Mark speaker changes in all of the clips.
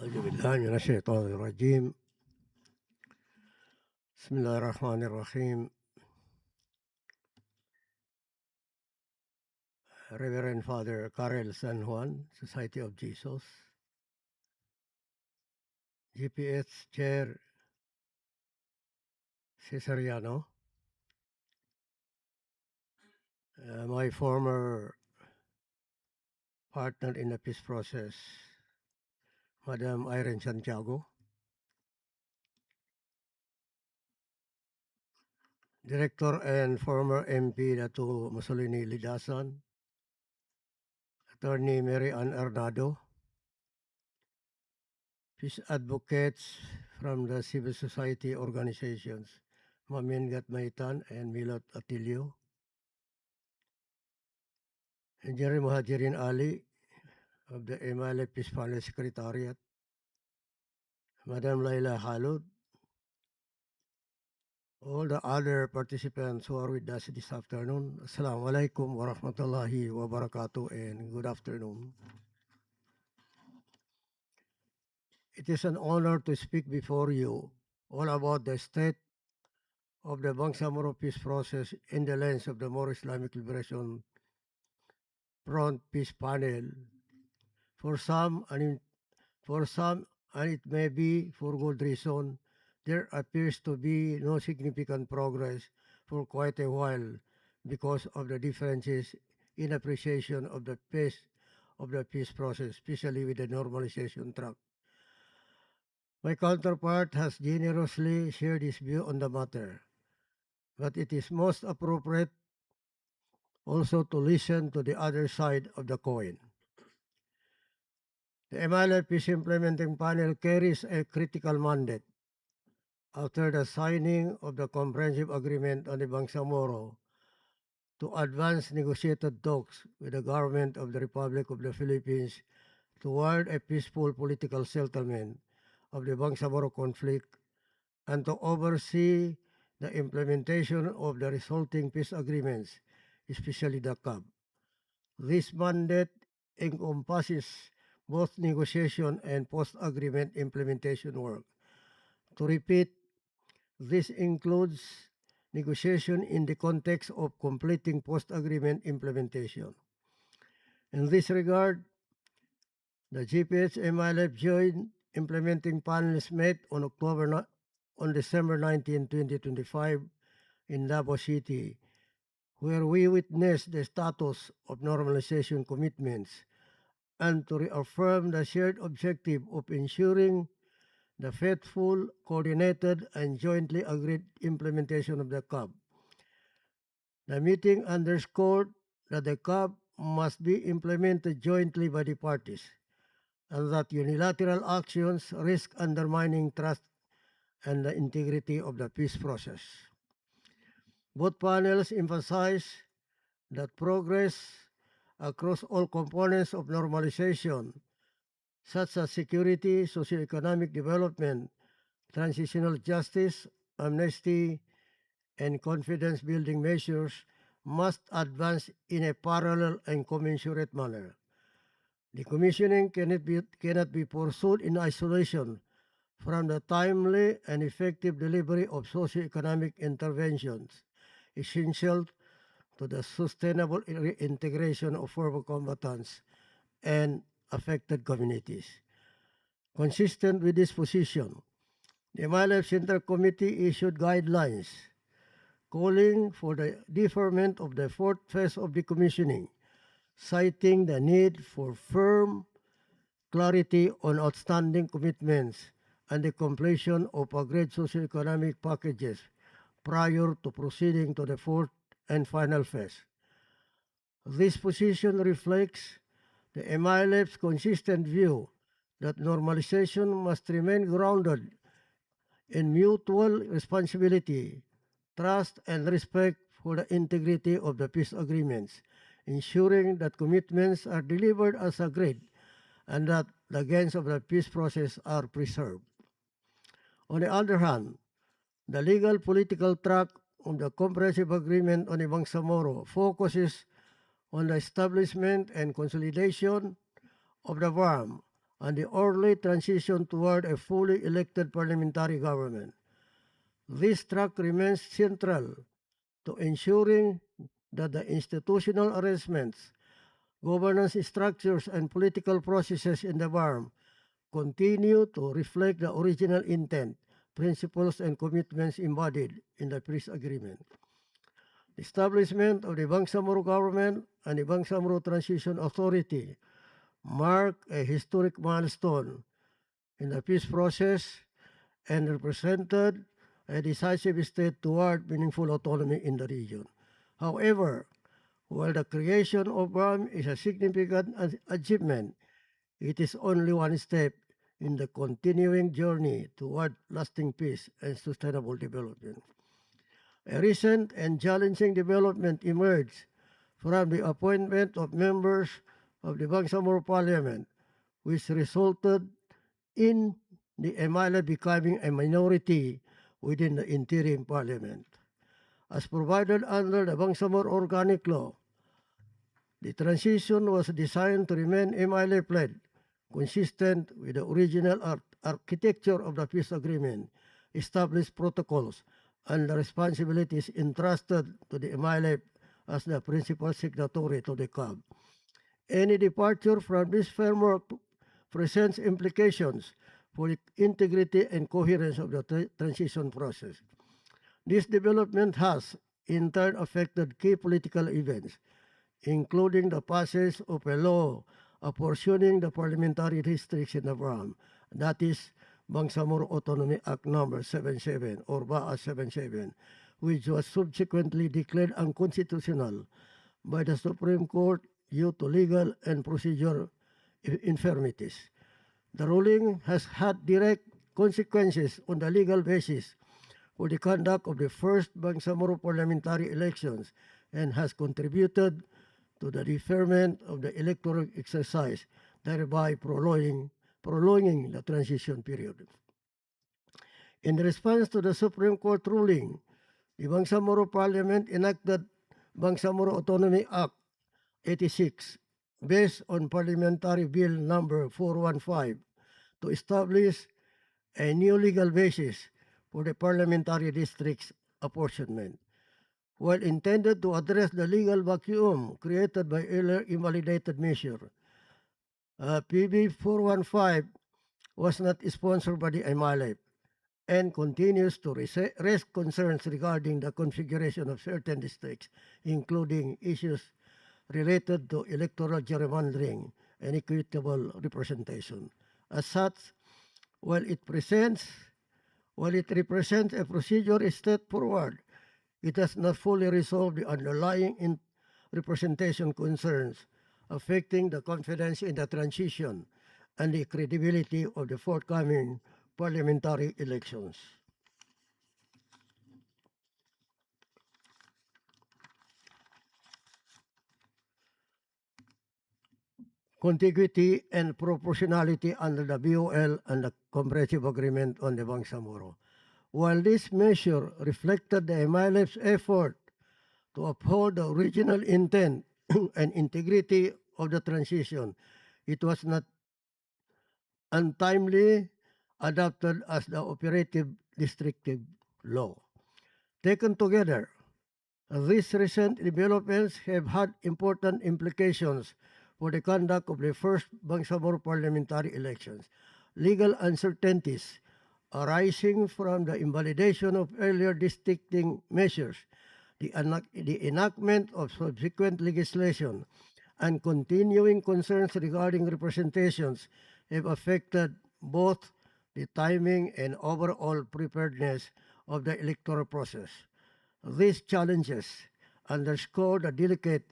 Speaker 1: أعوذ بالله من الشيطان الرجيم. بسم الله الرحمن الرحيم. Reverend Father Karel San Juan, Society of Jesus, GPS Chair Cesariano, my former partner in the peace process, Madam Irene Santiago, Director and former MP Datu Mussolini Lidasan, Attorney Mary Ann Arnado, peace advocates from the civil society organizations, Mamingat Maitan and Milot Atilio, Engineer Muhajirin Ali of the MILF Peace Panel Secretariat, Madam Laila Halud, all the other participants who are with us this afternoon. Assalamu alaikum wa rahmatullahi wa barakatuh and good afternoon. It is an honor to speak before you all about the state of the Bangsamoro peace process in the lens of the Moro Islamic Liberation Front Peace Panel. For some, and it may be for good reason, there appears to be no significant progress for quite a while because of the differences in appreciation of the pace of the peace process, especially with the normalization track. My counterpart has generously shared his view on the matter, but it is most appropriate also to listen to the other side of the coin. The MILF Peace Implementing Panel carries a critical mandate. After the signing of the Comprehensive Agreement on the Bangsamoro to advance negotiated talks with the government of the Republic of the Philippines toward a peaceful political settlement of the Bangsamoro conflict and to oversee the implementation of the resulting peace agreements, especially the CAB. This mandate encompasses both negotiation and post-agreement implementation work. To repeat, this includes negotiation in the context of completing post-agreement implementation. In this regard, the GPH-MILF Joint Implementing Panels met on December 19, 2025 in Davao City, where we witnessed the status of normalization commitments and to reaffirm the shared objective of ensuring the faithful, coordinated, and jointly agreed implementation of the CAB. The meeting underscored that the CAB must be implemented jointly by the parties and that unilateral actions risk undermining trust and the integrity of the peace process. Both panels emphasize that progress across all components of normalization, such as security, socioeconomic development, transitional justice, amnesty, and confidence-building measures, must advance in a parallel and commensurate manner. Decommissioning cannot be pursued in isolation from the timely and effective delivery of socioeconomic interventions essential to the sustainable reintegration of former combatants and affected communities. Consistent with this position, the MILF Central Committee issued guidelines calling for the deferment of the fourth phase of decommissioning, citing the need for firm clarity on outstanding commitments and the completion of agreed socioeconomic packages prior to proceeding to the fourth and final phase. This position reflects the MILF's consistent view that normalization must remain grounded in mutual responsibility, trust, and respect for the integrity of the peace agreements, ensuring that commitments are delivered as agreed and that the gains of the peace process are preserved. On the other hand, the legal political track of the Comprehensive Agreement on the Bangsamoro focuses on the establishment and consolidation of the BARMM and the orderly transition toward a fully elected parliamentary government. This track remains central to ensuring that the institutional arrangements, governance structures, and political processes in the BARMM continue to reflect the original intent, principles, and commitments embodied in the peace agreement. The establishment of the Bangsamoro government and the Bangsamoro Transition Authority mark a historic milestone in the peace process and represented a decisive step toward meaningful autonomy in the region. However, while the creation of BARMM is a significant achievement, it is only one step in the continuing journey toward lasting peace and sustainable development. A recent and challenging development emerged from the appointment of members of the Bangsamoro Parliament, which resulted in the MILF becoming a minority within the interim parliament. As provided under the Bangsamoro Organic Law, the transition was designed to remain MILF-led, consistent with the original architecture of the peace agreement, established protocols, and the responsibilities entrusted to the MILF as the principal signatory to the CAB. Any departure from this framework presents implications for the integrity and coherence of the transition process. This development has, in turn, affected key political events, including the passage of a law apportioning the parliamentary districts in the BARMM, that is, Bangsamoro Autonomy Act No. 77 or BAA 77, which was subsequently declared unconstitutional by the Supreme Court due to legal and procedural infirmities. The ruling has had direct consequences on the legal basis for the conduct of the first Bangsamoro parliamentary elections and has contributed to the deferment of the electoral exercise, thereby prolonging the transition period. In response to the Supreme Court ruling, the Bangsamoro Parliament enacted Bangsamoro Autonomy Act 86 based on Parliamentary Bill No. 415 to establish a new legal basis for the parliamentary districts apportionment. While intended to address the legal vacuum created by earlier invalidated measure, PB 415 was not sponsored by the MILF and continues to raise concerns regarding the configuration of certain districts, including issues related to electoral gerrymandering and equitable representation. As such, while it represents a procedure step forward, it has not fully resolved the underlying representation concerns affecting the confidence in the transition and the credibility of the forthcoming parliamentary elections. Contiguity and proportionality under the BOL and the Comprehensive Agreement on the Bangsamoro. While this measure reflected the MILF's effort to uphold the original intent and integrity of the transition, it was not untimely adopted as the operative districtive law. Taken together, these recent developments have had important implications for the conduct of the first Bangsamoro parliamentary elections. Legal uncertainties arising from the invalidation of earlier districting measures, the enactment of subsequent legislation, and continuing concerns regarding representations have affected both the timing and overall preparedness of the electoral process. These challenges underscore the delicate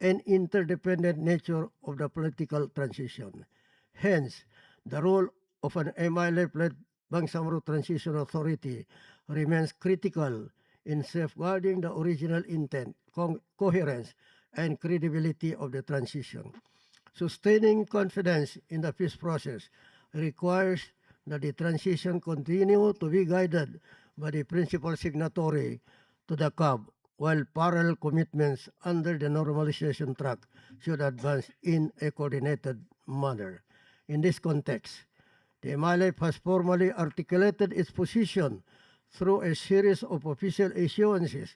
Speaker 1: and interdependent nature of the political transition. Hence, the role of an MILF-led Bangsamoro Transition Authority remains critical in safeguarding the original intent, coherence, and credibility of the transition. Sustaining confidence in the peace process requires that the transition continue to be guided by the principal signatory to the CAB, while parallel commitments under the normalization track should advance in a coordinated manner. In this context, the MILF has formally articulated its position through a series of official issuances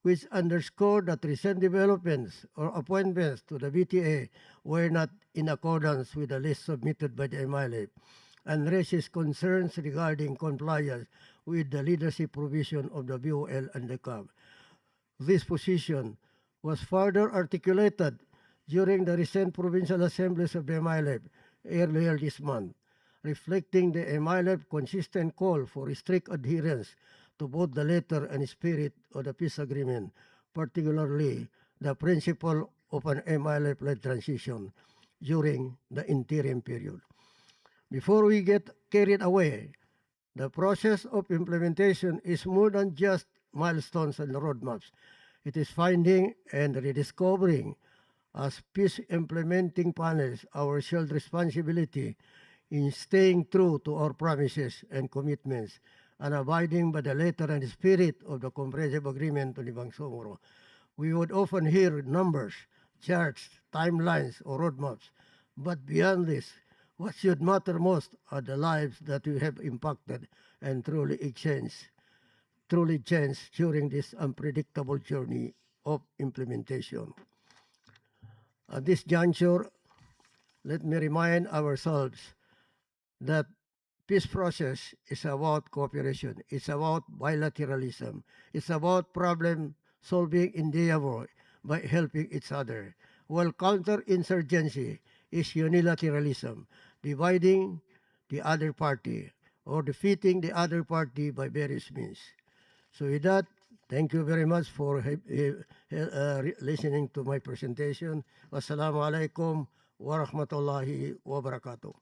Speaker 1: which underscore that recent developments or appointments to the BTA were not in accordance with the list submitted by the MILF and raises concerns regarding compliance with the leadership provision of the BOL and the CAB. This position was further articulated during the recent provincial assemblies of the MILF earlier this month, reflecting the MILF consistent call for strict adherence to both the letter and spirit of the peace agreement, particularly the principle of an MILF-led transition during the interim period. Before we get carried away, the process of implementation is more than just milestones and roadmaps. It is finding and rediscovering as peace implementing panels our shared responsibility in staying true to our promises and commitments and abiding by the letter and spirit of the comprehensive agreement on the Bangsamoro. We would often hear numbers, charts, timelines, or roadmaps, but beyond this, what should matter most are the lives that we have impacted and truly changed during this unpredictable journey of implementation. At this juncture, let me remind ourselves that peace process is about cooperation. It's about bilateralism. It's about problem-solving endeavor by helping each other. While counterinsurgency is unilateralism, dividing the other party or defeating the other party by various means. So with that, thank you very much for listening to my presentation. Wassalamu alaikum wa rahmatullahi wa barakatuh.